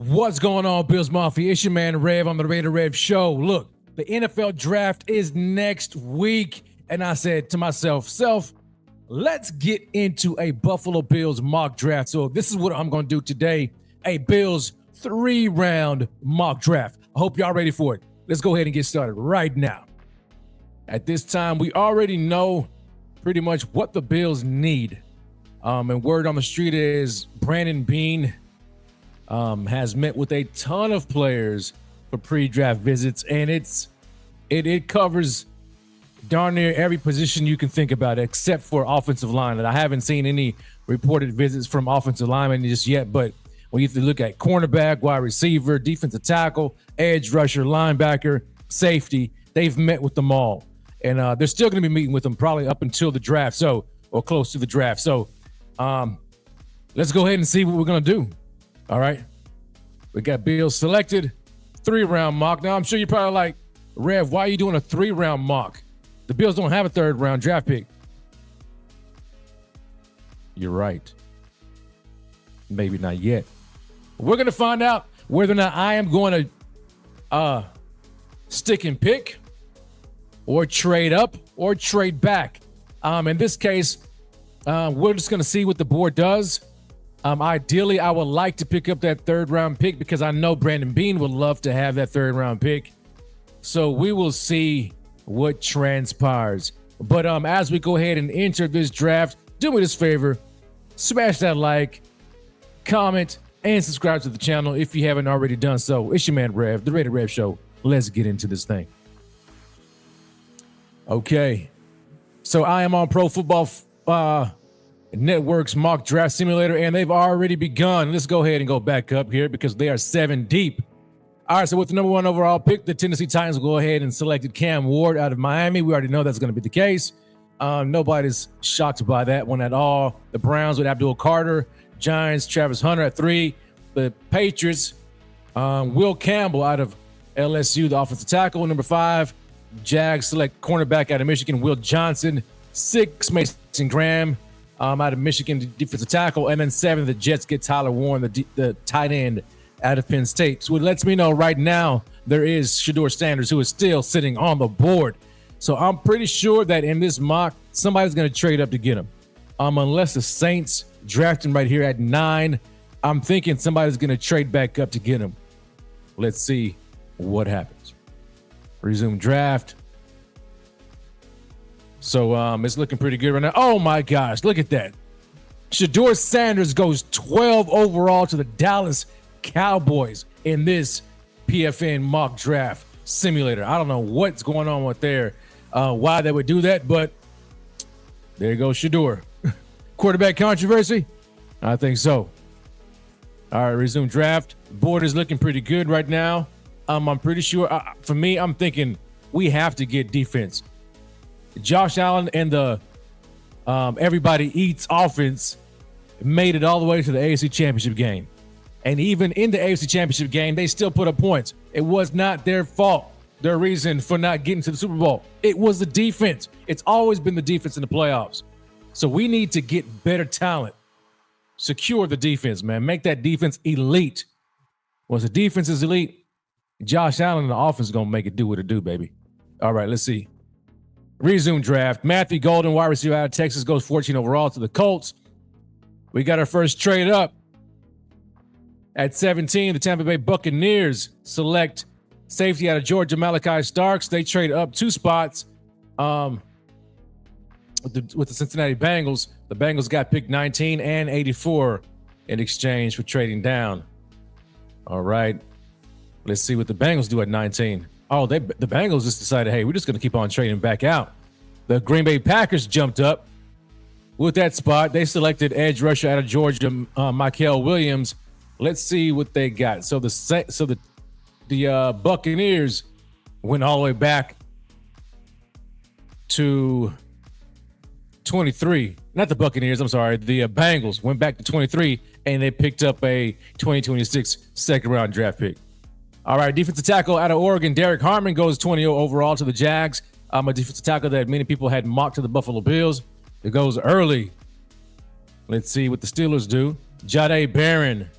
What's going on, Bills Mafia? It's your man Rev on the Rated Rev Show. Look, the NFL draft is next week, and I said to myself, let's get into a Buffalo Bills mock draft. So this is what I'm going to do today, a Bills 3-round mock draft. I hope y'all ready for it. Let's go ahead and get started right now. At this time, we already know pretty much what the Bills need. And word on the street is Brandon Beane has met with a ton of players for pre-draft visits, and it covers darn near every position you can think about except for offensive line. And I haven't seen any reported visits from offensive linemen just yet, but when you have to look at cornerback, wide receiver, defensive tackle, edge rusher, linebacker, safety, they've met with them all. And they're still going to be meeting with them probably up until the draft, or close to the draft. So let's go ahead and see what we're going to do. All right. We got Bills selected, 3-round mock. Now, I'm sure you're probably like, Rev, why are you doing a 3-round mock? The Bills don't have a 3rd-round draft pick. You're right. Maybe not yet. We're going to find out whether or not I am going to stick and pick or trade up or trade back. In this case, we're just going to see what the board does. Ideally, I would like to pick up that 3rd-round pick because I know Brandon Beane would love to have that 3rd-round pick. So we will see what transpires. But as we go ahead and enter this draft, do me this favor, smash that like, comment, and subscribe to the channel if you haven't already done so. It's your man Rev, the Rated Rev Show. Let's get into this thing. Okay, so I am on Pro Football Network's mock draft simulator, and they've already begun. Let's go ahead and go back up here because they are 7 deep. All right, so with the number 1 overall pick, the Tennessee Titans will go ahead and selected Cam Ward out of Miami. We already know that's going to be the case. Nobody's shocked by that one at all. The Browns with Abdul Carter, Giants, Travis Hunter at 3. The Patriots, Will Campbell out of LSU, the offensive tackle. Number 5, Jags select cornerback out of Michigan, Will Johnson. 6, Mason Graham out of Michigan, defensive tackle. And then 7, the Jets get Tyler Warren, the tight end out of Penn State. So it lets me know right now there is Shedeur Sanders, who is still sitting on the board. So I'm pretty sure that in this mock, somebody's going to trade up to get him. Unless the Saints draft him right here at 9, I'm thinking somebody's going to trade back up to get him. Let's see what happens. Resume draft. So it's looking pretty good right now. Oh my gosh, look at that. Shedeur Sanders goes 12 overall to the Dallas Cowboys in this PFN mock draft simulator. I don't know what's going on with why they would do that, but there goes Shedeur. Quarterback controversy? I think so. All right, resume draft. Board is looking pretty good right now. I'm pretty sure, for me, I'm thinking we have to get defense. Josh Allen and the everybody eats offense made it all the way to the AFC Championship game. And even in the AFC Championship game, they still put up points. It was not their fault, their reason for not getting to the Super Bowl. It was the defense. It's always been the defense in the playoffs. So we need to get better talent. Secure the defense, man. Make that defense elite. Once the defense is elite, Josh Allen and the offense is going to make it do what it do, baby. All right, let's see. Resume draft. Matthew Golden, wide receiver out of Texas, goes 14 overall to the Colts. We got our first trade up. At 17, the Tampa Bay Buccaneers select safety out of Georgia, Malachi Starks. They trade up 2 spots with the Cincinnati Bengals. The Bengals got picked 19 and 84 in exchange for trading down. All right. Let's see what the Bengals do at 19. Oh, the Bengals just decided, hey, we're just going to keep on trading back out. The Green Bay Packers jumped up with that spot. They selected edge rusher out of Georgia, Michael Williams. Let's see what they got. So the Buccaneers went all the way back to 23. Not the Buccaneers, I'm sorry. The Bengals went back to 23, and they picked up a 2026 second-round draft pick. All right, defensive tackle out of Oregon, Derek Harmon goes 20 overall to the Jags. A defensive tackle that many people had mocked to the Buffalo Bills. It goes early. Let's see what the Steelers do. Jahdae Barron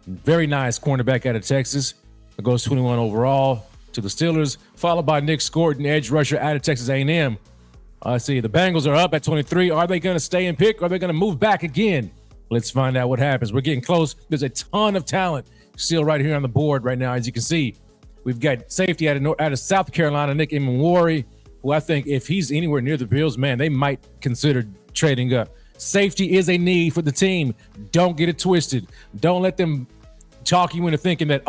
Very nice cornerback out of Texas. It goes 21 overall to the Steelers, followed by Nick Scorton, edge rusher out of Texas A&M. I see the Bengals are up at 23. Are they going to stay and pick? Or are they going to move back again? Let's find out what happens. We're getting close. There's a ton of talent still right here on the board right now. As you can see, we've got safety out of South Carolina, Nick Imawari, who I think if he's anywhere near the Bills, man, they might consider trading up. Safety is a need for the team. Don't get it twisted. Don't let them talk you into thinking that,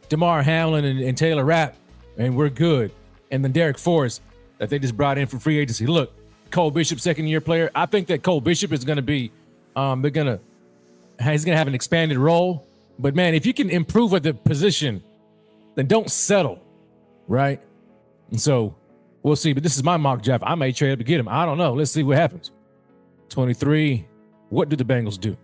DeMar Hamlin and Taylor Rapp, and we're good. And then Derek Forrest that they just brought in for free agency. Look, Cole Bishop, second-year player. I think that Cole Bishop is going to be, he's going to have an expanded role. But, man, if you can improve at the position, then don't settle, right? And so we'll see. But this is my mock draft. I may trade up to get him. I don't know. Let's see what happens. 23. What do the Bengals do?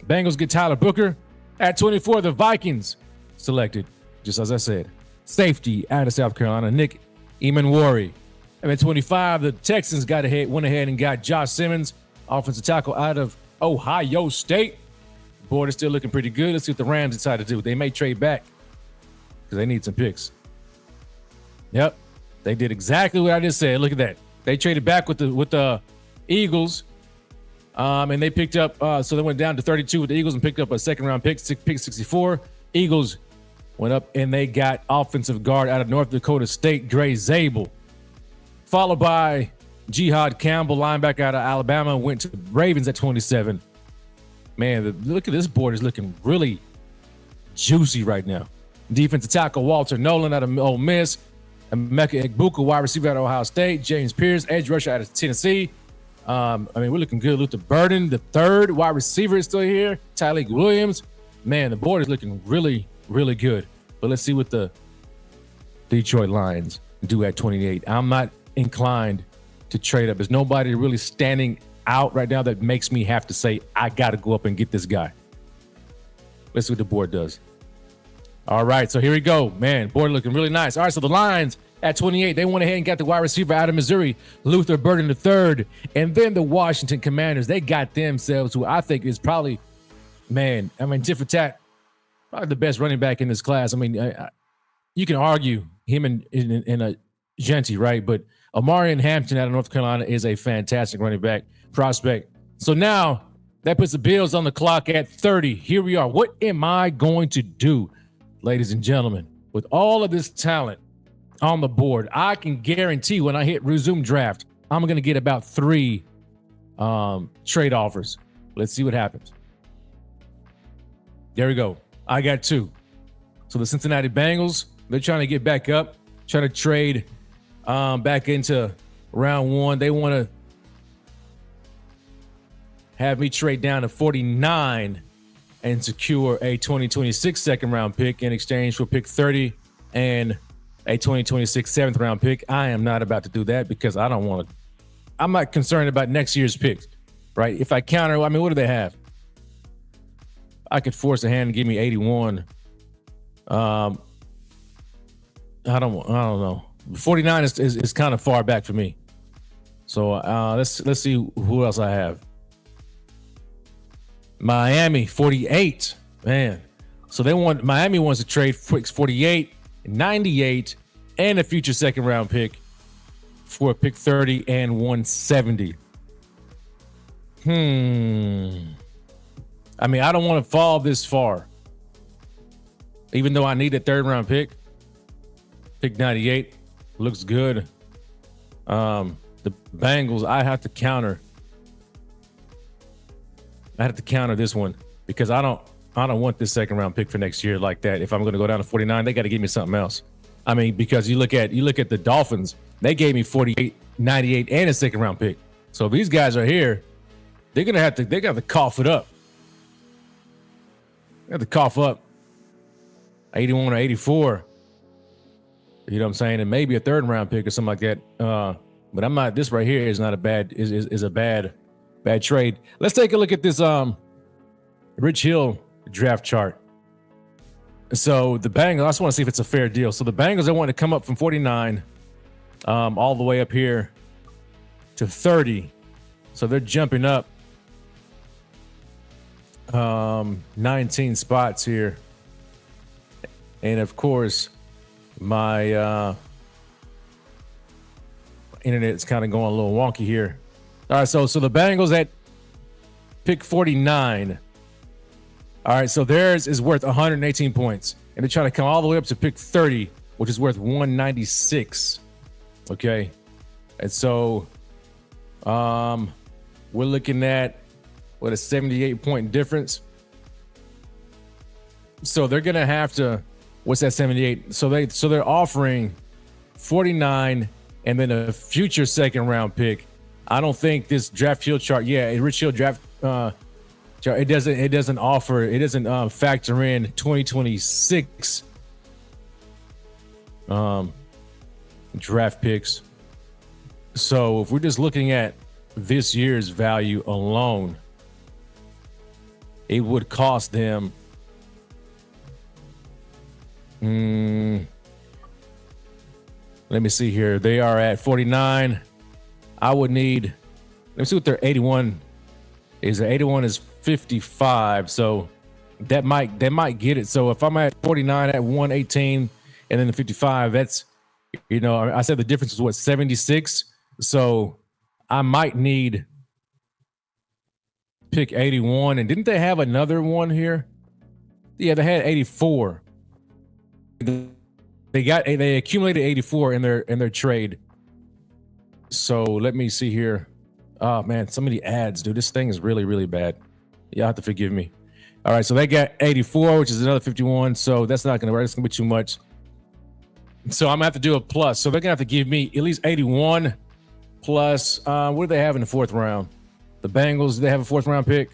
Bengals get Tyler Booker. At 24, the Vikings selected, just as I said, safety out of South Carolina, Nick Imawari. And at 25, the Texans went ahead and got Josh Simmons, offensive tackle out of Ohio State. The board is still looking pretty good. Let's see what the Rams decide to do. They may trade back because they need some picks. Yep, they did exactly what I just said. Look at that. They traded back with the Eagles, and they picked up. So they went down to 32 with the Eagles and picked up a second-round pick 64. Eagles went up and they got offensive guard out of North Dakota State, Gray Zabel. Followed by Jihad Campbell, linebacker out of Alabama, went to the Ravens at 27. Man, look at this board is looking really juicy right now. Defensive tackle Walter Nolan out of Ole Miss, Emeka Egbuka, wide receiver out of Ohio State, James Pierce, edge rusher out of Tennessee. We're looking good. Luther Burden, the third wide receiver, is still here. Tyleik Williams. Man, the board is looking really, really good. But let's see what the Detroit Lions do at 28. I'm not inclined to trade up. There's nobody really standing out right now that makes me have to say, I got to go up and get this guy. Let's see what the board does. All right, so here we go. Man, board looking really nice. All right, so the Lions at 28, they went ahead and got the wide receiver out of Missouri, Luther Burden III. And then the Washington Commanders, they got themselves who I think is probably, tit for tat, probably the best running back in this class. You can argue him and a Genti, right? But Amarian Hampton out of North Carolina is a fantastic running back prospect. So now that puts the Bills on the clock at 30. Here we are. What am I going to do, ladies and gentlemen, with all of this talent on the board? I can guarantee when I hit resume draft, I'm going to get about 3 trade offers. Let's see what happens. There we go. I got 2. So the Cincinnati Bengals, they're trying to get back up, trying to trade back into round 1. They want to have me trade down to 49 and secure a 2026 second round pick in exchange for pick 30 and a 2026 seventh round pick. I am not about to do that because I'm not concerned about next year's picks, right? If I counter, what do they have? I could force a hand and give me 81. I don't know. 49 is kind of far back for me. So let's see who else I have. Miami 48, man. So Miami wants to trade picks 48, 98, and a future second round pick for pick 30 and 170. I don't want to fall this far. Even though I need a third round pick. Pick 98 looks good. The Bengals, I have to counter this one because I don't want this second round pick for next year like that. If I'm going to go down to 49, they got to give me something else. Because you look at the Dolphins, they gave me 48, 98, and a second round pick. So if these guys are here, they got to cough it up. They have to cough up 81 or 84. You know what I'm saying? And maybe a third round pick or something like that. But I'm not. This right here is not a bad trade. Let's take a look at this Rich Hill draft chart. So the Bengals, I just want to see if it's a fair deal. So the Bengals, they want to come up from 49 all the way up here to 30. So they're jumping up 19 spots here. And of course, my internet's kind of going a little wonky here. All right, so the Bengals at pick 49. All right, so theirs is worth 118 points. And they're trying to come all the way up to pick 30, which is worth 196. Okay. And so we're looking at what, a 78-point difference. So they're gonna have to, what's that, 78? So they're offering 49 and then a future second round pick. I don't think this draft field chart, Rich Hill draft chart, it doesn't factor in 2026 draft picks. So if we're just looking at this year's value alone, it would cost them let me see here. They are at 49. I would need, let me see what their 81 is. Their 81 is 55. So that might get it. So if I'm at 49 at 118 and then the 55, that's, I said the difference is what, 76. So I might need pick 81. And didn't they have another one here? Yeah, they had 84. They accumulated 84 in their trade. So let me see here. Oh man, some of the ads, dude. This thing is really, really bad. Y'all have to forgive me. All right, so they got 84, which is another 51. So that's not gonna work. It's gonna be too much. So I'm gonna have to do a plus. So they're gonna have to give me at least 81 plus. What do they have in the fourth round? The Bengals, do they have a fourth round pick?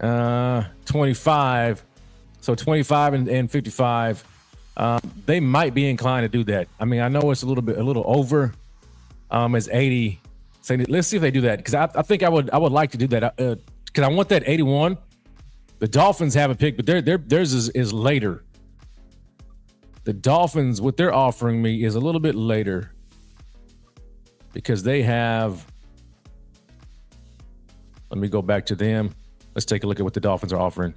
25. So 25 and 55. They might be inclined to do that. I mean, I know it's a little over. As 80. So let's see if they do that, because I think I would like to do that because I want that 81. The Dolphins have a pick, but theirs is later. The Dolphins, what they're offering me is a little bit later because they have. Let me go back to them. Let's take a look at what the Dolphins are offering.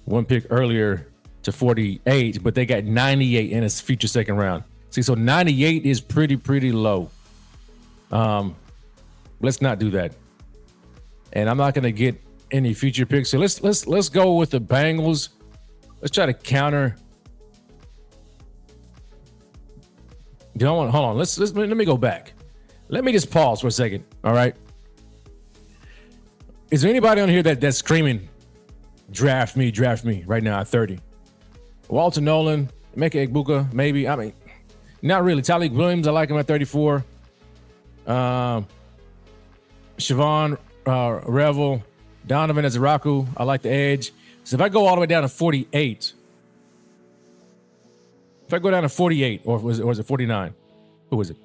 One pick earlier to 48, but they got 98 in its future second round. See, so 98 is pretty low. Let's not do that. And I'm not going to get any future picks. So let's go with the Bengals. Let's try to counter. Hold on. Let me go back. Let me just pause for a second. All right. Is there anybody on here that's screaming, draft me right now at 30? Walter Nolan, Emeka Egbuka, maybe. I mean, not really. Tyreek Williams, I like him at 34. Siobhan Revel, Donovan Ezeraku, I like the edge. So if I go all the way down to 48, or was it 49? Who was it?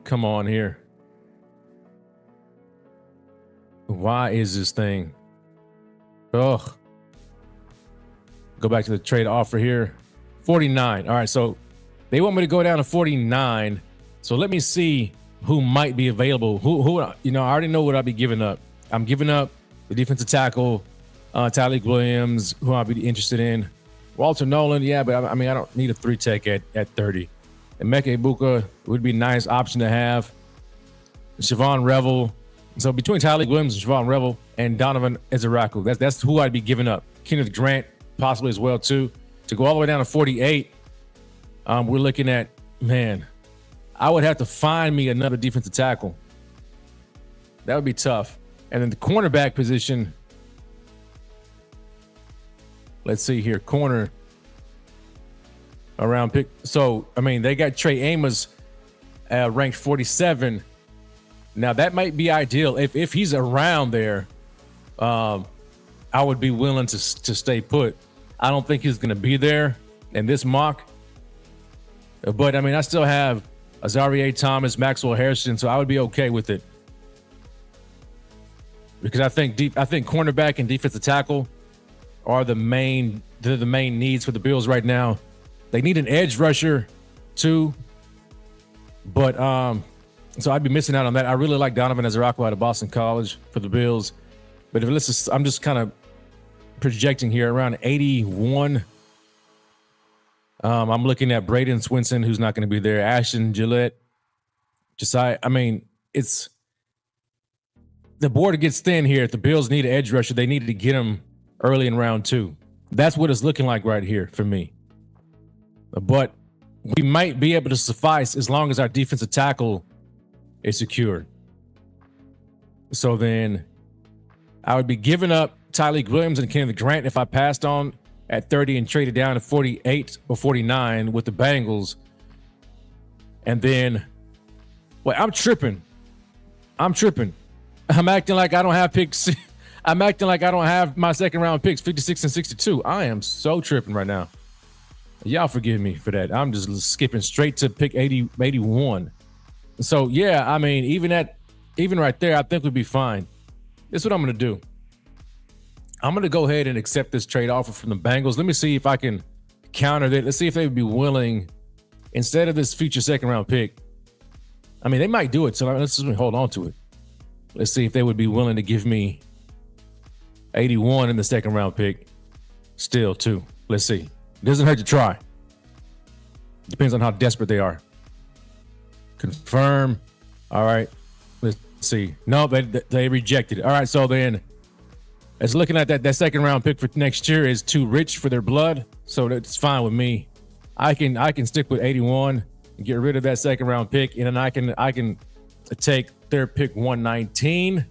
Come on here. Why is this thing? Ugh. Go back to the trade offer here. 49. All right, so they want me to go down to 49. So let me see who might be available. Who I already know what I'll be giving up. I'm giving up the defensive tackle, Tyreek Williams, who I'll be interested in. Walter Nolan, yeah, but I mean, I don't need a 3-tech at 30. And Emeka Egbuka would be a nice option to have. Siobhan Revel. So between Tyreek Williams and Siobhan Revel and Donovan Ezeraku, that's who I'd be giving up. Kenneth Grant possibly as well too. To go all the way down to 48, we're looking at, man, I would have to find me another defensive tackle. That would be tough. And then the cornerback position, let's see here, corner around pick. So, I mean, they got Trey Amos ranked 47. Now, that might be ideal. If he's around there, I would be willing to stay put. I don't think he's going to be there in this mock. But, I mean, I still have Azareye'h Thomas, Maxwell Harrison, so I would be okay with it. Because I think cornerback and defensive tackle are the main needs for the Bills right now. They need an edge rusher too. But So I'd be missing out on that. I really like Donovan Ezra-Aqua out of Boston College for the Bills. But if I'm just kind of projecting here around 81. I'm looking at Braden Swinson, who's not going to be there. Ashton Gillette. Josiah. I mean, it's the board gets thin here. If the Bills need an edge rusher, they needed to get him early in round 2. That's what it's looking like right here for me. But we might be able to suffice as long as our defensive tackle is secure. So then I would be giving up Tyleik Williams and Kenneth Grant if I passed on at 30 and traded down to 48 or 49 with the Bengals. And then, I'm tripping. I'm acting like I don't have picks. I'm acting like I don't have my second round picks, 56 and 62. I am so tripping right now. Y'all forgive me for that. I'm just skipping straight to pick 81. So yeah, I mean, even right there, I think we'd be fine. This is what I'm going to do. I'm going to go ahead and accept this trade offer from the Bengals. Let me see if I can counter that. Let's see if they would be willing, instead of this future second round pick. I mean, they might do it. So let's just hold on to it. Let's see if they would be willing to give me 81 in the second round pick still too. Let's see. Doesn't hurt to try. Depends on how desperate they are. Confirm. All right. Let's see. No, they rejected it. All right. So then it's looking at that second round pick for next year is too rich for their blood. So that's fine with me. I can stick with 81 and get rid of that second round pick. And then I can take their pick 119.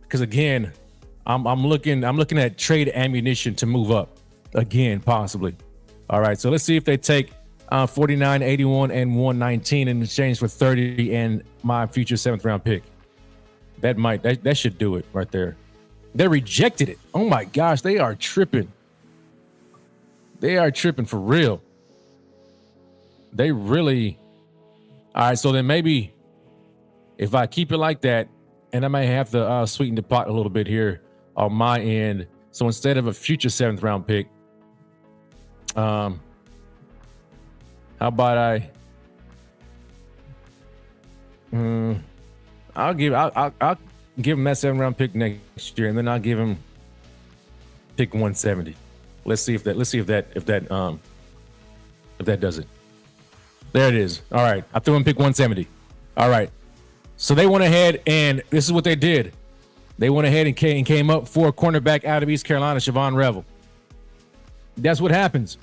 Because again, I'm looking at trade ammunition to move up again, possibly. All right, so let's see if they take 49, 81, and 119 in exchange for 30 and my future 7th round pick. That should do it right there. They rejected it. Oh my gosh, they are tripping. They are tripping for real. They really. All right, so then maybe if I keep it like that, and I may have to sweeten the pot a little bit here on my end. So instead of a future 7th round pick, how about I'll give him that 7th round pick next year, and then I'll give him pick 170. Let's see if that does it. There it is. All right, I threw him pick 170. All right. So they went ahead and this is what they did. They went ahead and came up for a cornerback out of East Carolina, Siobhan Revel. That's what happens.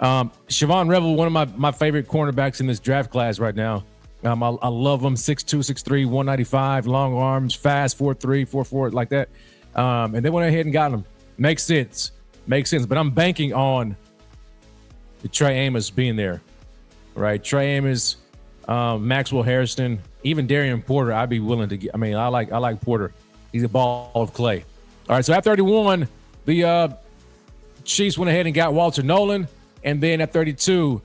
Siobhan Revel, one of my favorite cornerbacks in this draft class right now. I love him. 6'2", 6'3", 195, long arms, fast, 4'3", 4'4", like that. And they went ahead and got him. Makes sense. But I'm banking on the Trey Amos being there. Right? Trey Amos, Maxwell Harrison, even Darian Porter, I'd be willing to get. I mean, I like Porter. He's a ball of clay. All right, so at 31, the Chiefs went ahead and got Walter Nolan. And then at 32,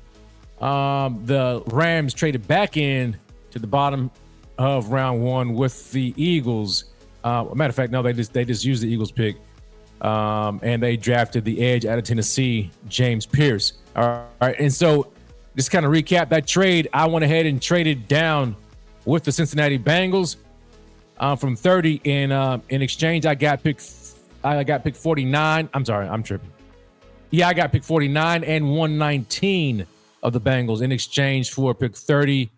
the Rams traded back in to the bottom of round 1 with the Eagles. Matter of fact, no, they just used the Eagles pick. And they drafted the edge out of Tennessee, James Pierce. All right, and so just kind of recap that trade. I went ahead and traded down with the Cincinnati Bengals from 30 in exchange. I got pick 49. I'm sorry, I'm tripping. Yeah, I got pick 49 and 119 of the Bengals in exchange for pick 30,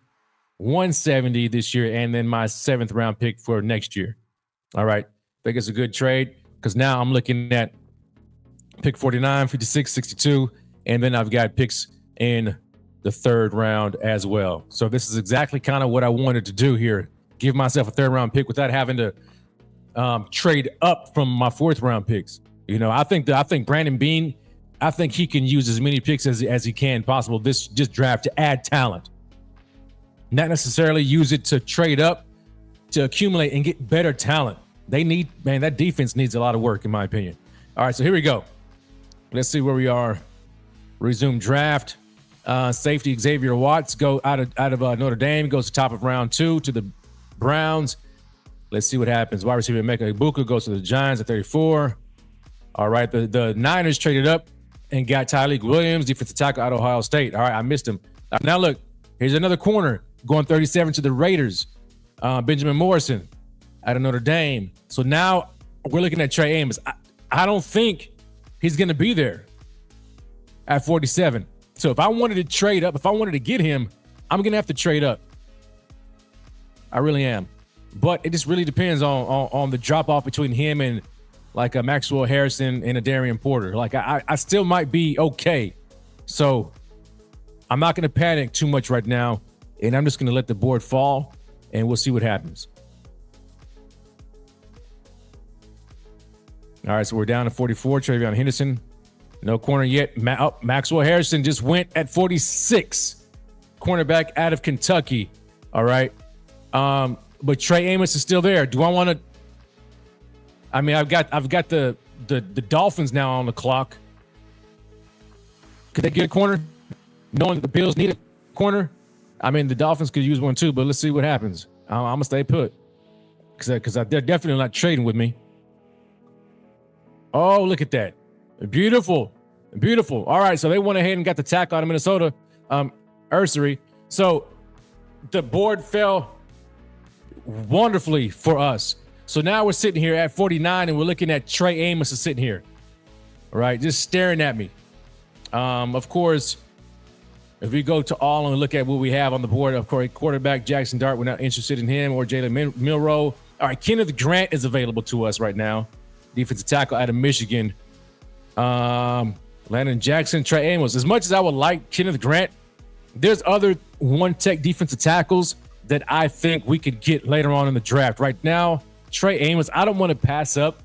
170 this year, and then my 7th round pick for next year. All right, I think it's a good trade because now I'm looking at pick 49, 56, 62, and then I've got picks in the 3rd round as well. So this is exactly kind of what I wanted to do here. Give myself a 3rd round pick without having to trade up from my 4th round picks. You know, I think Brandon Beane, I think he can use as many picks as he can possible this draft to add talent. Not necessarily use it to trade up, to accumulate and get better talent. That defense needs a lot of work in my opinion. All right, so here we go. Let's see where we are. Resume draft. Safety Xavier Watts go out of Notre Dame, goes to top of round 2 to the Browns. Let's see what happens. Wide receiver Emeka Egbuka goes to the Giants at 34. All right, the Niners traded up and got Tyleik Williams, defensive tackle out of Ohio State. All right, I missed him. Now look, Here's another corner going 37 to the Raiders. Benjamin Morrison out of Notre Dame. So now we're looking at Trey Amos. I don't think he's going to be there at 47. So if I wanted to trade up, if I wanted to get him, I'm going to have to trade up. I really am. But it just really depends on the drop off between him and like a Maxwell Harrison and a Darian Porter. Like I still might be okay. So I'm not going to panic too much right now. And I'm just going to let the board fall and we'll see what happens. All right, so we're down to 44. Travion Henderson, no corner yet. Maxwell Harrison just went at 46. Cornerback out of Kentucky. All right. But Trey Amos is still there. Do I want to? I mean, I've got the Dolphins now on the clock. Could they get a corner? Knowing that the Bills need a corner? I mean, the Dolphins could use one too, but let's see what happens. I'm going to stay put because they're definitely not trading with me. Oh, look at that. Beautiful. Beautiful. All right, so they went ahead and got the tackle out of Minnesota, Ursery. So the board fell wonderfully for us. So now we're sitting here at 49 and we're looking at Trey Amos is sitting here. All right, just staring at me. Of course, if we go to all and look at what we have on the board, of course, quarterback Jackson Dart, we're not interested in him, or Jalen Milroe. All right, Kenneth Grant is available to us right now. Defensive tackle out of Michigan. Landon Jackson, Trey Amos. As much as I would like Kenneth Grant, there's other one-tech defensive tackles that I think we could get later on in the draft. Right now, Trey Amos, I don't want to pass up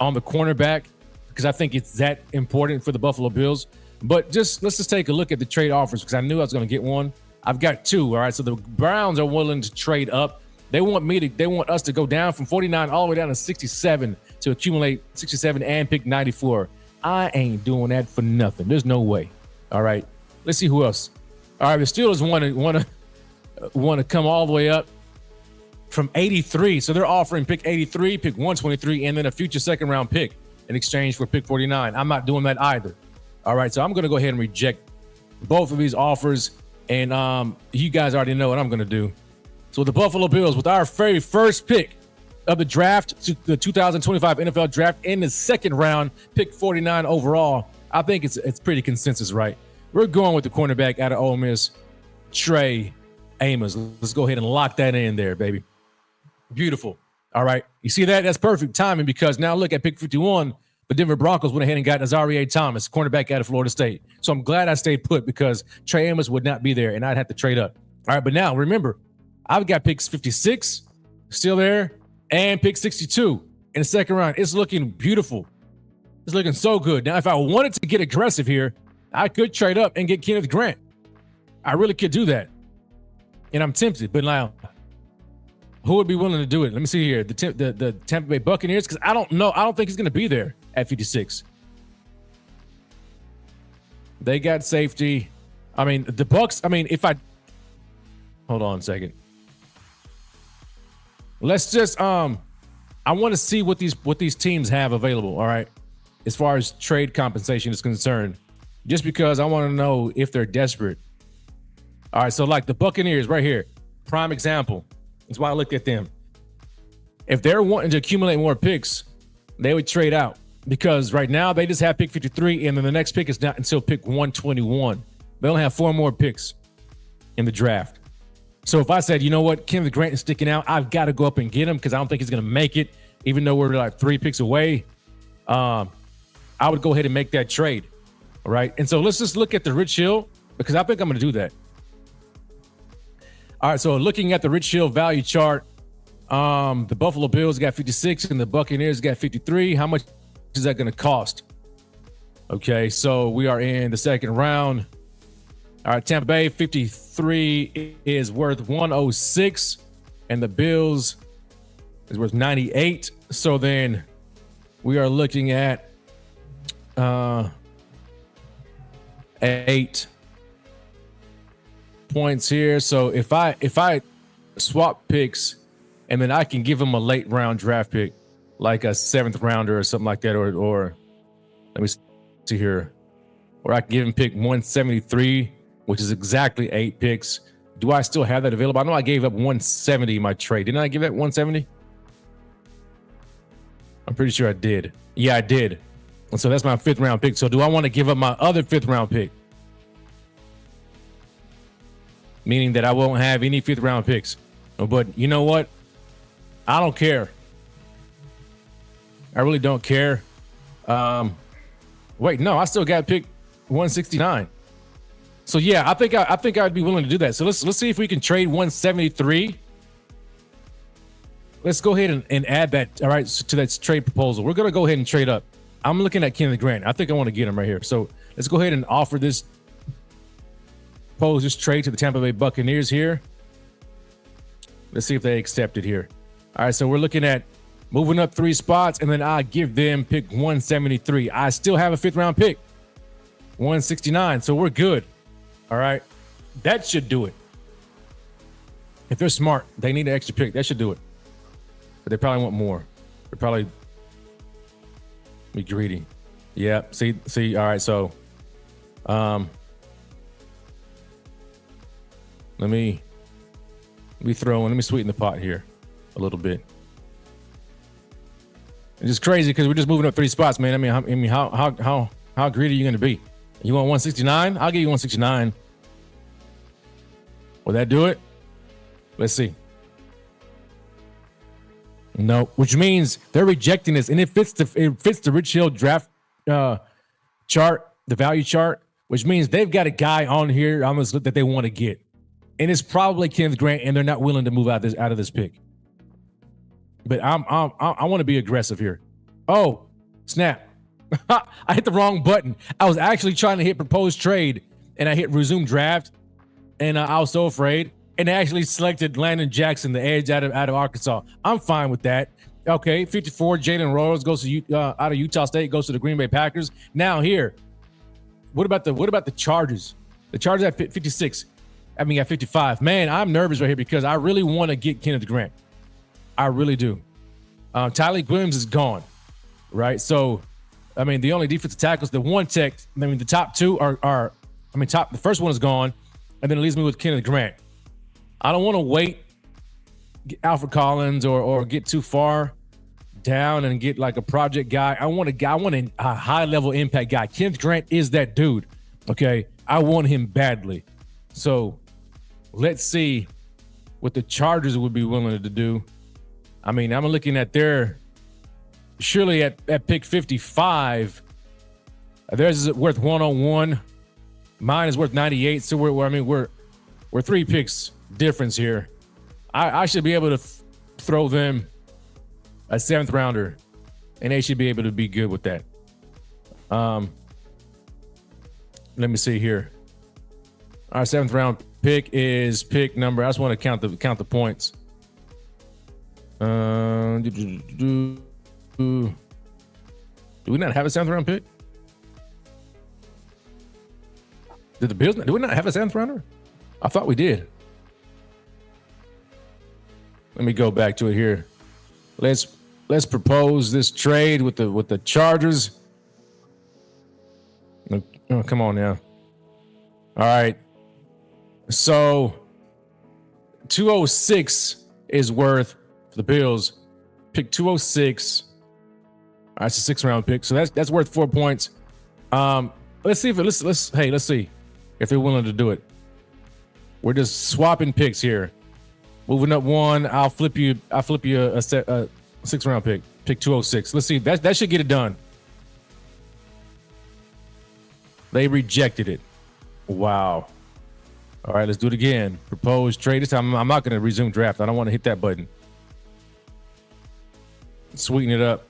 on the cornerback because I think it's that important for the Buffalo Bills. But let's just take a look at the trade offers because I knew I was going to get one. I've got two. All right, so the Browns are willing to trade up. They want us to go down from 49 all the way down to 67 to accumulate 67 and pick 94. I ain't doing that for nothing. There's no way. All right, let's see who else. All right, the Steelers want to come all the way up from 83. So they're offering pick 83, pick 123, and then a future second round pick in exchange for pick 49. I'm not doing that either. All right, so I'm going to go ahead and reject both of these offers, and you guys already know what I'm going to do. So the Buffalo Bills, with our very first pick of the draft, the 2025 NFL draft in the second round, pick 49 overall, I think it's pretty consensus, right? We're going with the cornerback out of Ole Miss, Trey Amos. Let's go ahead and lock that in there, baby. Beautiful. All right, you see that? That's perfect timing because now look at pick 51. The Denver Broncos went ahead and got Azareye'h Thomas, cornerback out of Florida State. So I'm glad I stayed put because Trey Amos would not be there and I'd have to trade up. All right, but now remember, I've got picks 56 still there and pick 62 in the second round. It's looking beautiful. It's looking so good. Now, if I wanted to get aggressive here, I could trade up and get Kenneth Grant. I really could do that. And I'm tempted, but now, who would be willing to do it? Let me see here. The Tampa Bay Buccaneers, because I don't know. I don't think he's going to be there at 56. They got safety. I mean, the Bucks. I mean, if I hold on a second, let's just I want to see what these teams have available. All right, as far as trade compensation is concerned, just because I want to know if they're desperate. All right, so like the Buccaneers right here, prime example. That's why I looked at them. If they're wanting to accumulate more picks, they would trade out because right now they just have pick 53 and then the next pick is not until pick 121. They only have 4 more picks in the draft. So if I said, you know what, Kenneth Grant is sticking out, I've got to go up and get him because I don't think he's going to make it, even though we're like 3 picks away. I would go ahead and make that trade. All right. And so let's just look at the Rich Hill because I think I'm going to do that. All right, so looking at the Rich Hill value chart, the Buffalo Bills got 56 and the Buccaneers got 53. How much is that going to cost? Okay, so we are in the second round. All right, Tampa Bay 53 is worth 106, and the Bills is worth 98. So then we are looking at 8 points here. So if I swap picks and then I can give him a late round draft pick, like a 7th rounder or something like that, or let me see here, or I can give him pick 173, which is exactly 8 picks. Do I still have that available? I know I gave up 170 in my trade. Didn't I give that 170? I'm pretty sure I did. Yeah, I did. And so that's my 5th round pick. So do I want to give up my other 5th round pick? Meaning that I won't have any 5th round picks. But you know what? I don't care. I really don't care. Wait, no, I still got pick 169. So yeah, I think I'd be willing to do that. So let's see if we can trade 173. Let's go ahead and add that. All right, to that trade proposal. We're gonna go ahead and trade up. I'm looking at Kenneth Grant. I think I want to get him right here. So let's go ahead and offer this trade to the Tampa Bay Buccaneers here. Let's see if they accept it here. All right, so we're looking at moving up 3 spots, and then I give them pick 173. I still have a 5th round pick, 169. So we're good. All right, that should do it. If they're smart, they need an extra pick. That should do it. But they probably want more. They're probably be greedy. Yeah. See. All right. So, let me sweeten the pot here a little bit. It's just crazy because we're just moving up 3 spots, man. I mean, how greedy are you going to be? You want 169? I'll give you 169. Will that do it? Let's see. No, which means they're rejecting this, and it fits the Rich Hill draft chart, the value chart, which means they've got a guy on here on this list that they want to get, and it's probably Kenneth Grant, and they're not willing to move out of this pick. But I want to be aggressive here. Oh, snap! I hit the wrong button. I was actually trying to hit propose trade, and I hit resume draft, and I was so afraid. And they actually selected Landon Jackson, the edge out of Arkansas. I'm fine with that. Okay, 54. Jalen Royals goes to out of Utah State, goes to the Green Bay Packers. Now here, what about the Chargers? The Chargers at 56. I mean at 55. Man, I'm nervous right here because I really want to get Kenneth Grant. I really do. Tyleik Williams is gone, right? So, I mean, the only defensive tackles, the one tech. I mean, the top 2 are. The first one is gone, and then it leaves me with Kenneth Grant. I don't want to wait, get Alfred Collins or get too far down and get like a project guy. I want a high level impact guy. Kenneth Grant is that dude. Okay. I want him badly. So let's see what the Chargers would be willing to do. I mean, I'm looking at surely at pick 55, theirs is worth 101. Mine is worth 98. So we're 3 picks difference here. I should be able to throw them a 7th rounder, and they should be able to be good with that. Let me see here. Our 7th round pick is pick number. I just want to count the points. Do we not have a 7th round pick? Did the Bills? Do we not have a 7th rounder? I thought we did. Let me go back to it here. Let's propose this trade with the Chargers. Oh, come on now. All right. So 206 is worth for the Bills. Pick 206. All right, it's a 6th round pick. So that's worth 4 points. Let's see let's see if they're willing to do it. We're just swapping picks here. Moving up 1, I'll flip you a 6th round pick. Pick 206. Let's see. That should get it done. They rejected it. Wow. All right, let's do it again. Propose trade. This time I'm not going to resume draft. I don't want to hit that button. Sweeten it up.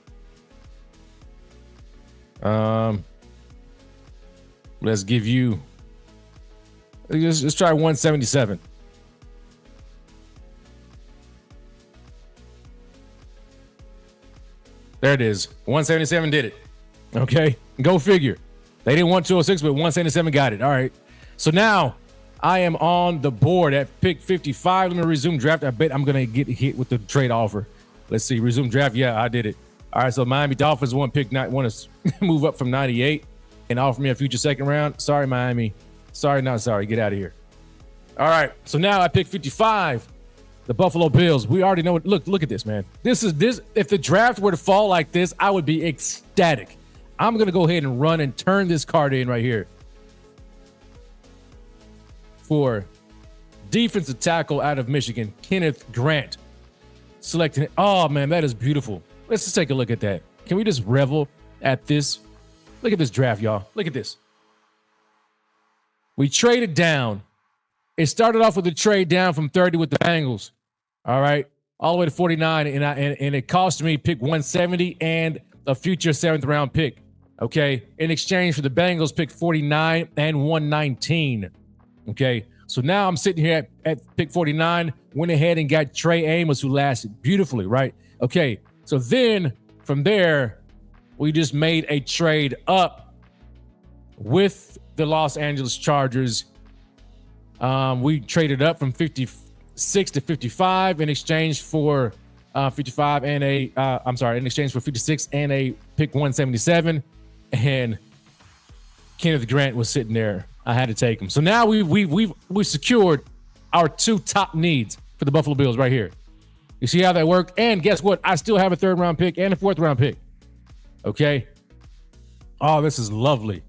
Let's give you. Let's try 177. There it is. 177 did it. Okay. Go figure. They didn't want 206, but 177 got it. All right. So now I am on the board at pick 55. Let me resume draft. I bet I'm going to get hit with the trade offer. Let's see. Resume draft. Yeah, I did it. All right. So Miami Dolphins want to move up from 98 and offer me a future 2nd round. Sorry, Miami. Sorry, not sorry. Get out of here. All right. So now I pick 55. The Buffalo Bills. We already know it. Look at this, man. This. If the draft were to fall like this, I would be ecstatic. I'm gonna go ahead and run and turn this card in right here for defensive tackle out of Michigan, Kenneth Grant. Selecting it. Oh man, that is beautiful. Let's just take a look at that. Can we just revel at this? Look at this draft, y'all. Look at this. We traded down. It started off with a trade down from 30 with the Bengals. All right, all the way to 49, and it cost me pick 170 and a future 7th round pick. Okay, in exchange for the Bengals pick 49 and 119. Okay, so now I'm sitting here at pick 49. Went ahead and got Trey Amos, who lasted beautifully. Right. Okay, so then from there, we just made a trade up with the Los Angeles Chargers. We traded up from 56 to 55 in exchange for 55 and in exchange for 56 and a pick 177. And Kenneth Grant was sitting there. I had to take him. So now we've secured our 2 top needs for the Buffalo Bills right here. You see how that worked? And guess what? I still have a 3rd round pick and a 4th round pick. Okay. Oh, this is lovely.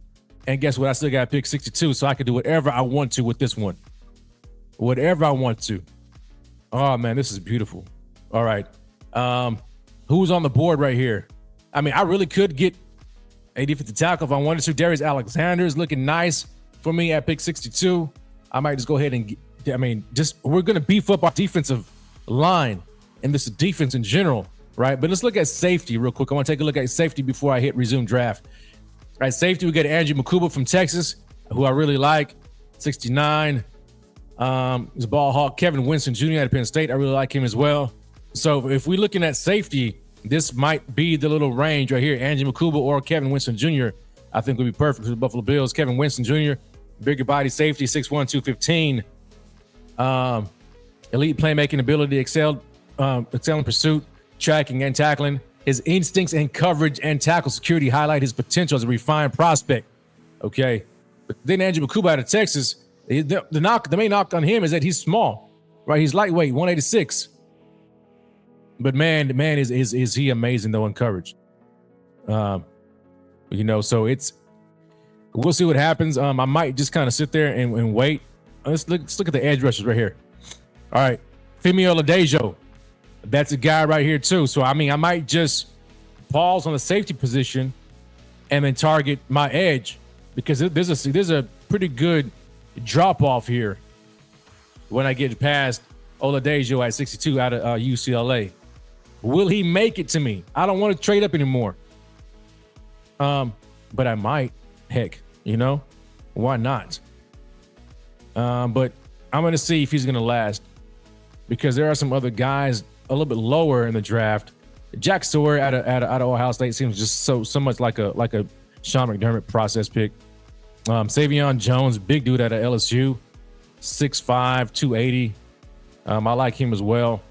And guess what? I still got pick 62, so I can do whatever I want to with this one. Whatever I want to. Oh, man, this is beautiful. All right. Who's on the board right here? I mean, I really could get a defensive tackle if I wanted to. Darius Alexander is looking nice for me at pick 62. I might just go ahead and we're going to beef up our defensive line and this defense in general, right? But let's look at safety real quick. I want to take a look at safety before I hit resume draft. All right, safety, we got Andrew Makuba from Texas, who I really like, 69. He's a ball hawk. Kevin Winston Jr. at Penn State, I really like him as well. So if we're looking at safety, this might be the little range right here. Andrew Makuba or Kevin Winston Jr. I think would be perfect for the Buffalo Bills. Kevin Winston Jr., bigger body safety, 6'1", 215. Elite playmaking ability, excel in pursuit, tracking, and tackling. His instincts and coverage and tackle security highlight his potential as a refined prospect. Okay. But then Andrew Makuba out of Texas, the main knock on him is that he's small, right? He's lightweight, 186. But man, is he amazing though in coverage. So we'll see what happens. I might just kind of sit there and wait. Let's look at the edge rushers right here. All right. Femi Oladejo. That's a guy right here too. So, I mean, I might just pause on the safety position and then target my edge because there's a pretty good drop off here when I get past Oladejo at 62 out of UCLA. Will he make it to me? I don't want to trade up anymore. But I might. Heck, why not? But I'm going to see if he's going to last because there are some other guys a little bit lower in the draft. Jack Sawyer out of Ohio State seems just so much like a Sean McDermott process pick. Savion Jones, big dude out of LSU, 6'5", 280. I like him as well.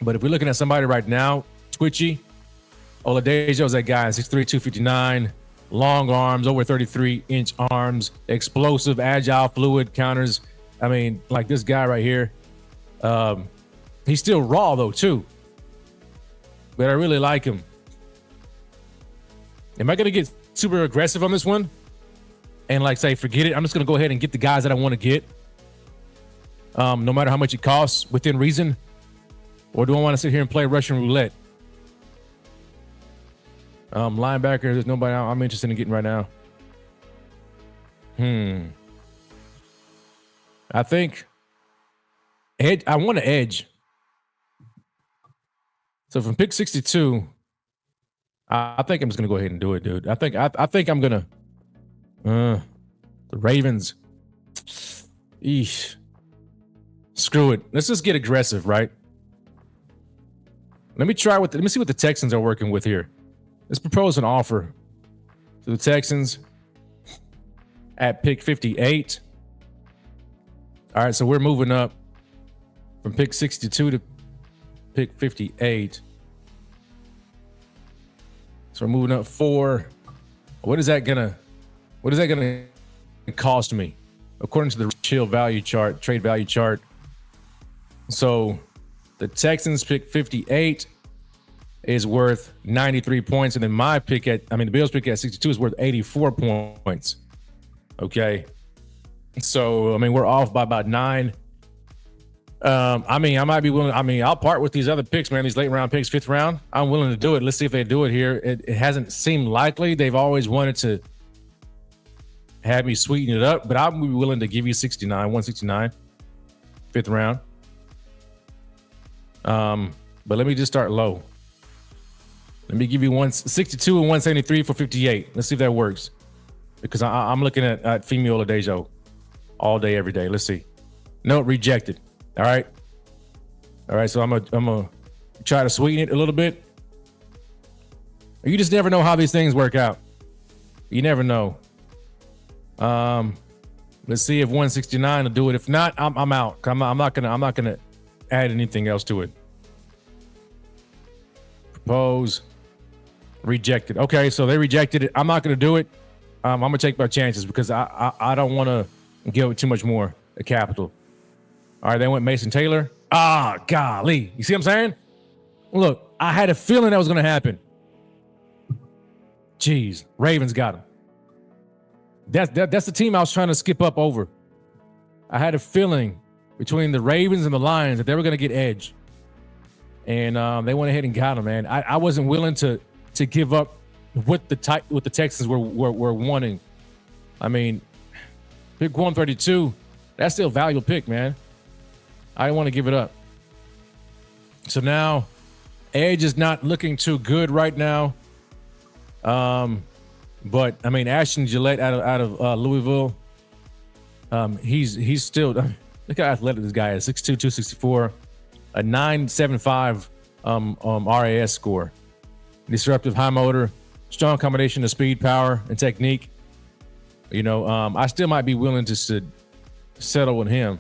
But if we're looking at somebody right now, twitchy, Oladejo's that guy, 6'3", 259, long arms, over 33-inch arms, explosive, agile, fluid counters. I mean, like this guy right here. He's still raw though too, but I really like him. Am I gonna get super aggressive on this one and say forget it? I'm just gonna go ahead and get the guys that I want to get, no matter how much it costs, within reason, or do I want to sit here and play Russian roulette? Linebacker, there's nobody I'm interested in getting right now. I think I want to edge. So from pick 62, I think I'm just gonna go ahead and do it, dude. I think I'm gonna the Ravens. Eesh. Screw it. Let's just get aggressive, right? Let me see what the Texans are working with here. Let's propose an offer to the Texans at pick 58. All right, so we're moving up from pick 62 to pick 58. So we're moving up 4. What is that gonna cost me? according to the chill value chart, trade value chart. So the Texans pick 58 is worth 93 points. And then the Bills pick at 62 is worth 84 points. Okay. So, we're off by about 9. I might be willing. I'll part with these other picks, man. These late round picks, 5th round. I'm willing to do it. Let's see if they do it here. It hasn't seemed likely. They've always wanted to have me sweeten it up, but I'm willing to give you 169, 5th round. But let me just start low. Let me give you 162 and 173 for 58. Let's see if that works. Because I'm looking at Femi Oladejo all day, every day. Let's see. No, rejected. All right. So I'm gonna try to sweeten it a little bit. You just never know how these things work out. You never know. Let's see if 169 will do it. If not, I'm out. I'm not gonna add anything else to it. Propose. Rejected. Okay, so they rejected it. I'm not gonna do it. I'm gonna take my chances because I don't want to give it too much more capital. All right, they went Mason Taylor. Golly. You see what I'm saying? Look, I had a feeling that was going to happen. Jeez, Ravens got him. That's the team I was trying to skip up over. I had a feeling between the Ravens and the Lions that they were going to get edge. And they went ahead and got him, man. I wasn't willing to give up what the Texans were wanting. Pick 132, that's still a valuable pick, man. I didn't want to give it up. So now, edge is not looking too good right now. But Ashton Gillette out of Louisville. He's still look how athletic this guy is. 6'2", 264, a 9.75 RAS score. Disruptive, high motor, strong combination of speed, power, and technique. I still might be willing to settle with him.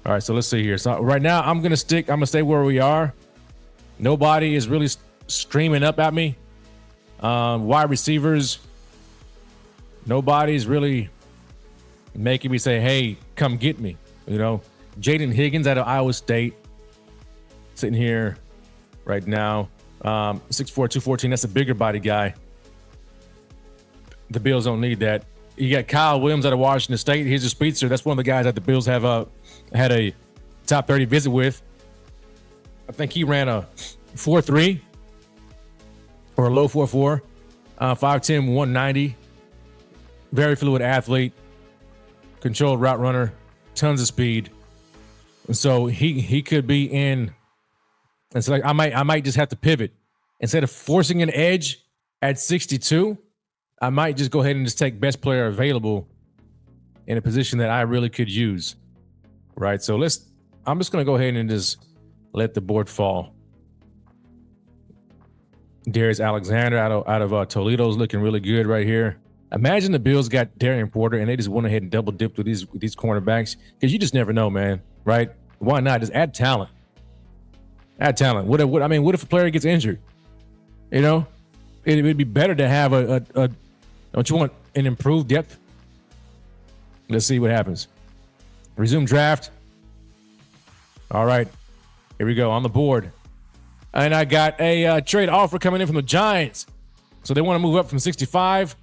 All right, so let's see here. So right now, I'm gonna stay where we are. Nobody is really streaming up at me. Wide receivers, nobody's really making me say, "Hey, come get me." Jaden Higgins out of Iowa State, sitting here right now, 6'4", 214. That's a bigger body guy. The Bills don't need that. You got Kyle Williams out of Washington State. He's a speedster. That's one of the guys that the Bills have had a top 30 visit with. I think he ran a 4.3 or a low 4.4, 5'10", 190. Very fluid athlete, controlled route runner, tons of speed. And so he could be in. And so I might just have to pivot instead of forcing an edge at 62. I might just go ahead and just take best player available in a position that I really could use. Right. So I'm just going to go ahead and just let the board fall. Darius Alexander out of Toledo's looking really good right here. Imagine the Bills got Darian Porter and they just went ahead and double dipped with these cornerbacks, because you just never know, man. Right? Why not? Just add talent. Add talent. What if a player gets injured? It'd be better to have a don't you want an improved depth? Let's see what happens. Resume draft. All right. Here we go on the board. And I got a trade offer coming in from the Giants. So they want to move up from 65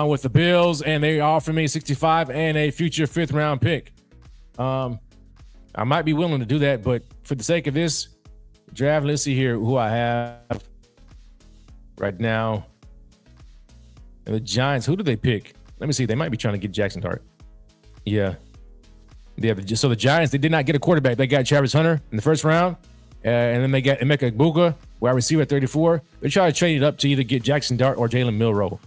with the Bills, and they offer me 65 and a future 5th round pick. I might be willing to do that, but for the sake of this draft, let's see here who I have right now. And the Giants, who do they pick? Let me see. They might be trying to get Jackson Dart. Yeah. So the Giants, they did not get a quarterback. They got Travis Hunter in the 1st round. And then they got Emeka Egbuka, wide receiver at 34. They're trying to trade it up to either get Jackson Dart or Jalen Milroe.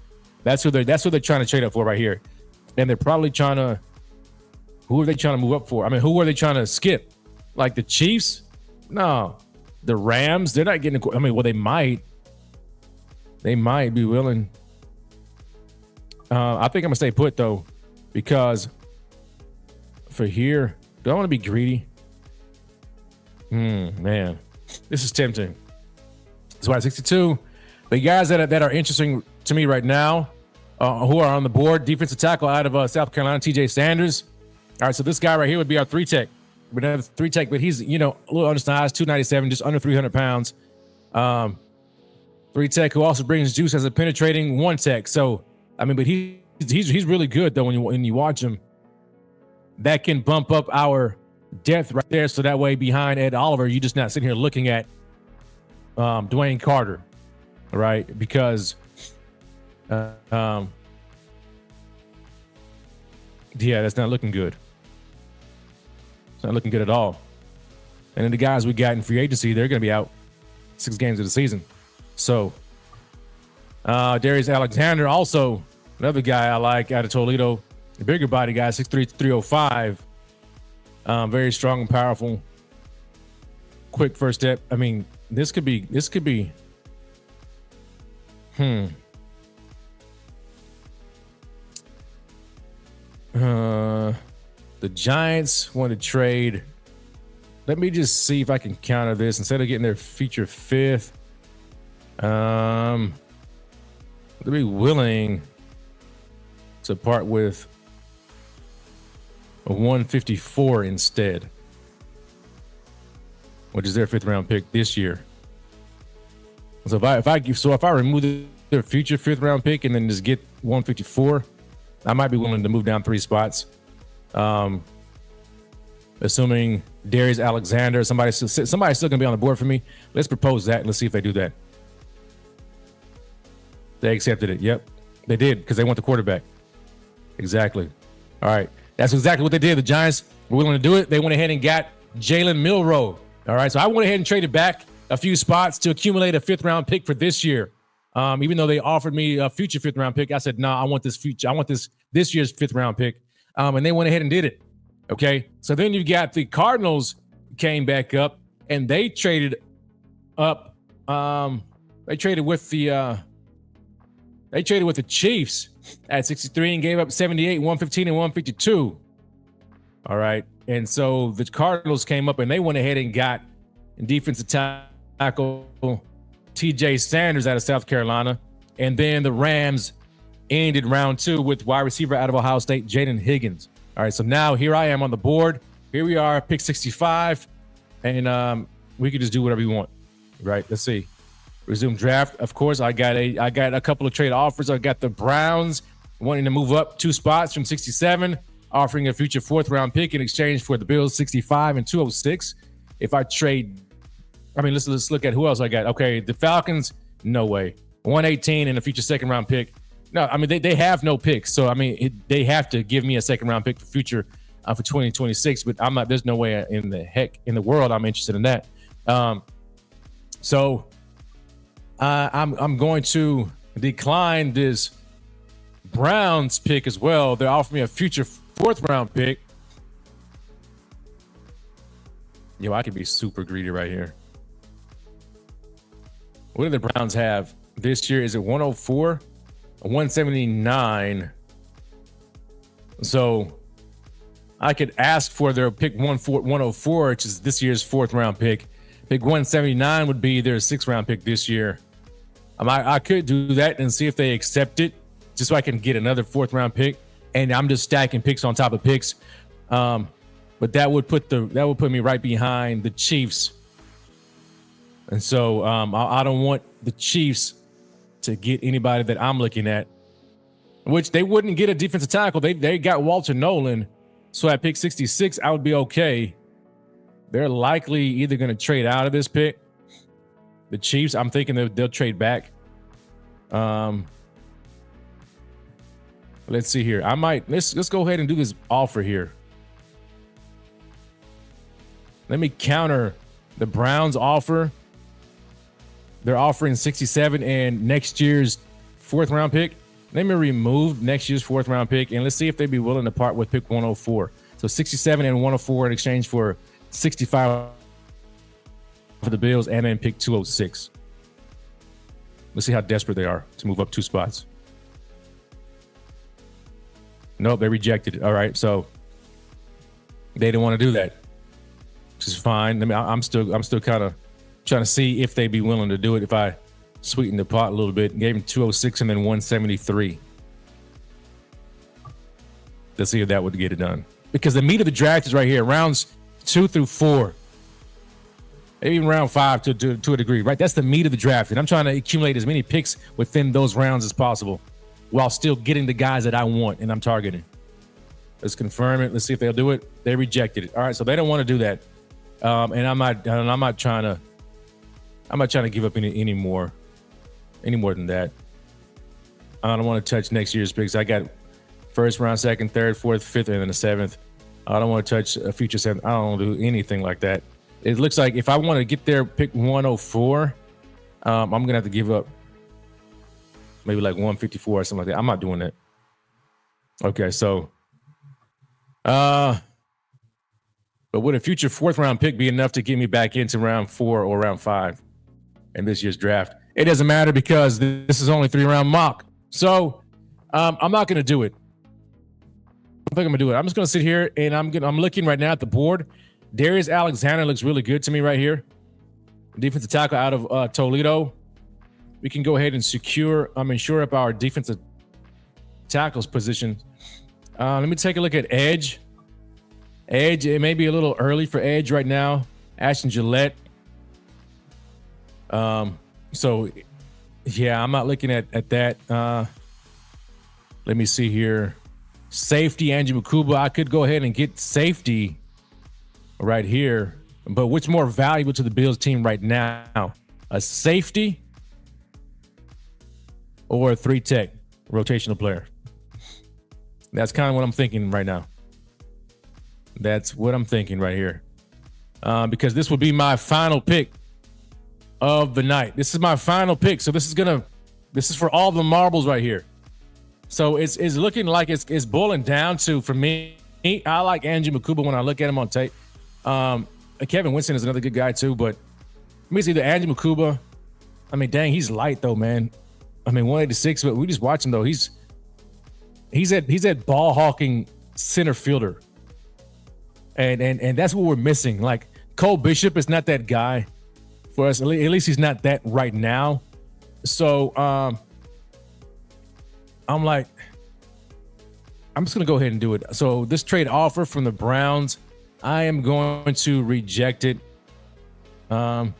That's who they're trying to trade up for right here. And they're probably trying to, who are they trying to move up for? Who are they trying to skip? Like the Chiefs? No. The Rams, they're not getting, they might. They might be willing. I think I'm going to stay put, though, because for here, do I want to be greedy? Man, this is tempting. So at 62, the guys that are interesting to me right now, who are on the board. Defensive tackle out of South Carolina, TJ Sanders. All right, so this guy right here would be our 3-tech. We'd have 3-tech, but he's, a little undersized, 297, just under 300 pounds. 3-tech who also brings juice as a penetrating 1-tech. So, but he's really good, though, when you watch him. That can bump up our depth right there, so that way behind Ed Oliver, you're just not sitting here looking at Dwayne Carter, right? Because yeah, that's not looking good. It's not looking good at all. And then the guys we got in free agency, they're going to be out 6 games of the season. So Darius Alexander, also another guy I like out of Toledo, the bigger body guy, 6'3", 305. Very strong and powerful. Quick first step. This could be. The Giants want to trade. Let me just see if I can counter this. Instead of getting their future 5th, they'll be willing to part with a 154 instead, which is their 5th round pick this year. So if I remove their future 5th round pick and then just get 154, I might be willing to move down 3 spots. Assuming Darius Alexander, somebody's still gonna be on the board for me. Let's propose that and let's see if they do that. They accepted it. Yep, they did, because they want the quarterback. Exactly. All right, that's exactly what they did. The Giants were willing to do it. They went ahead and got Jalen Milroe. All right, so I went ahead and traded back a few spots to accumulate a 5th round pick for this year. Even though they offered me a future 5th round pick, I said, no, I want this this year's 5th round pick. And they went ahead and did it. Okay. So then you got the Cardinals came back up and they traded up. They traded with the Chiefs at 63 and gave up 78, 115, and 152. All right. And so the Cardinals came up and they went ahead and got defensive tackle TJ Sanders out of South Carolina. And then the Rams ended round 2 with wide receiver out of Ohio State, Jaden Higgins. All right, so now here I am on the board. Here we are, pick 65. And we can just do whatever you want, right? Let's see. Resume draft. Of course, I got a couple of trade offers. I got the Browns wanting to move up 2 spots from 67, offering a future 4th round pick in exchange for the Bills 65 and 206. If I trade, let's look at who else I got. Okay, the Falcons, no way. 118 and a future 2nd round pick. No, they have no picks, so they have to give me a 2nd round pick for future for 2026. But I'm not. There's no way in the world I'm interested in that. So I'm going to decline this Browns pick as well. They're offering me a future 4th round pick. Yo, I could be super greedy right here. What do the Browns have this year? Is it 104? 179. So I could ask for their pick 104, which is this year's 4th round pick. Pick 179 would be their 6th round pick this year. I could do that and see if they accept it, just so I can get another 4th round pick. And I'm just stacking picks on top of picks. But that would put me right behind the Chiefs. And so I don't want the Chiefs to get anybody that I'm looking at, which they wouldn't get a defensive tackle. They got Walter Nolan. So at pick 66, I would be okay. They're likely either going to trade out of this pick. The Chiefs, I'm thinking they'll trade back. Let's see here. Let's go ahead and do this offer here. Let me counter the Browns offer. They're offering 67 and next year's 4th round pick. Let me remove next year's 4th round pick and let's see if they'd be willing to part with pick 104. So 67 and 104 in exchange for 65 for the Bills and then pick 206. Let's see how desperate they are to move up 2 spots. Nope, they rejected it. All right, so they didn't want to do that, which is fine. I'm still kind of trying to see if they'd be willing to do it if I sweeten the pot a little bit. Gave him 206 and then 173. to see if that would get it done. Because the meat of the draft is right here, rounds 2 through 4. Maybe even round 5 to a degree, right? That's the meat of the draft. And I'm trying to accumulate as many picks within those rounds as possible while still getting the guys that I want and I'm targeting. Let's confirm it. Let's see if they'll do it. They rejected it. All right, so they don't want to do that. And I'm not trying to give up any more than that. I don't want to touch next year's picks. I got first round, second, third, fourth, fifth, and then the seventh. I don't want to touch a future seventh. I don't want to do anything like that. It looks like if I want to get there, pick 104, I'm going to have to give up maybe like 154 or something like that. I'm not doing that. Okay, so, but would a future 4th round pick be enough to get me back into round 4 or round 5 in this year's draft? It doesn't matter because this is only 3-round mock. So I'm not going to do it. I think I'm going to do it. I'm just going to sit here and I'm looking right now at the board. Darius Alexander looks really good to me right here. Defensive tackle out of Toledo. We can go ahead and shore up our defensive tackles position. Let me take a look at edge. Edge, it may be a little early for edge right now. Ashton Gillette. So yeah, I'm not looking at that. Let me see here. Safety, Andrew Makuba. I could go ahead and get safety right here, but what's more valuable to the Bills team right now? A safety or a 3-tech rotational player? That's kind of what I'm thinking right now. That's what I'm thinking right here. Because this will be my final pick of the night. This is my final pick. So this is for all the marbles right here. So it's looking like it's boiling down to, for me, I like Andrew Makuba when I look at him on tape. Kevin Winston is another good guy too, but let me see the Andrew Makuba. I mean, dang, he's light though, man. I mean, 186, but we just watch him though. He's at ball hawking center fielder. And that's what we're missing. Like Cole Bishop is not that guy for us. At least he's not that right now. So I'm like, I'm just gonna go ahead and do it. So this trade offer from the Browns, I am going to reject it. And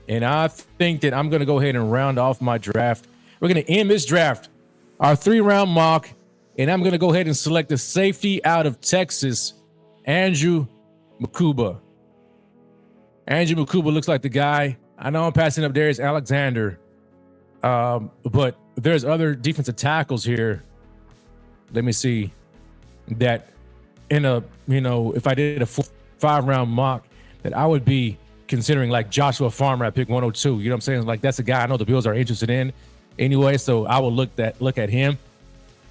I think that I'm going to go ahead and round off my draft. We're going to end this draft, our 3-round mock, and I'm going to go ahead and select the safety out of Texas, Andrew Makuba. Andrew Makuba looks like the guy. I know I'm passing up Darius Alexander, but there's other defensive tackles here. Let me see that. In a, if I did a 5-round mock, that I would be considering like Joshua Farmer at pick 102. You know what I'm saying? Like that's a guy I know the Bills are interested in anyway. So I will look at him,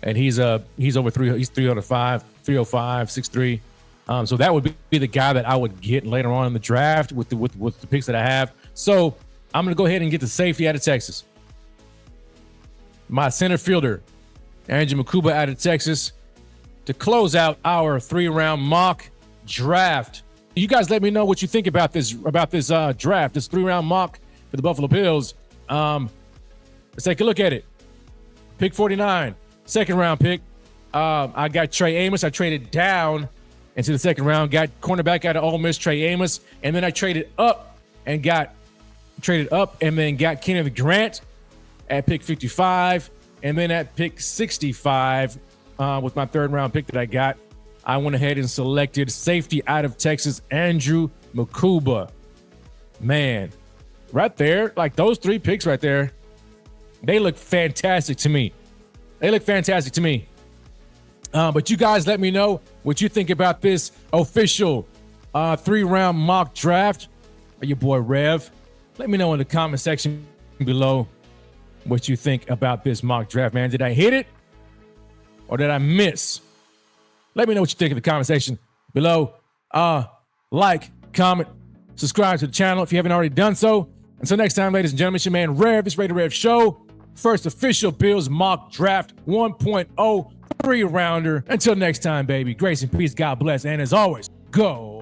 and he's over 3. He's 305, 305, 6'3". So that would be the guy that I would get later on in the draft with the picks that I have. So I'm gonna go ahead and get the safety out of Texas. My center fielder, Andrew Makuba out of Texas, to close out our 3-round mock draft. You guys let me know what you think about this draft, this 3-round mock for the Buffalo Bills. Let's take a look at it. Pick 49, 2nd-round pick. I got Trey Amos. I traded down into the 2nd round, got cornerback out of Ole Miss, Trey Amos, and then I traded up and got Kenneth Grant at pick 55, and then at pick 65. With my 3rd-round pick that I got, I went ahead and selected safety out of Texas, Andrew Makuba. Man, right there, like those 3 picks right there, they look fantastic to me. But you guys let me know what you think about this official 3-round mock draft. Your boy Rev. Let me know in the comment section below what you think about this mock draft, man. Did I hit it? Or did I miss? Let me know what you think in the comment section below. Like, comment, subscribe to the channel if you haven't already done so. Until next time, ladies and gentlemen, it's your man Rev. It's Rated Rev Show. First official Bills mock draft 1.0 3-rounder. Until next time, baby. Grace and peace. God bless. And as always, go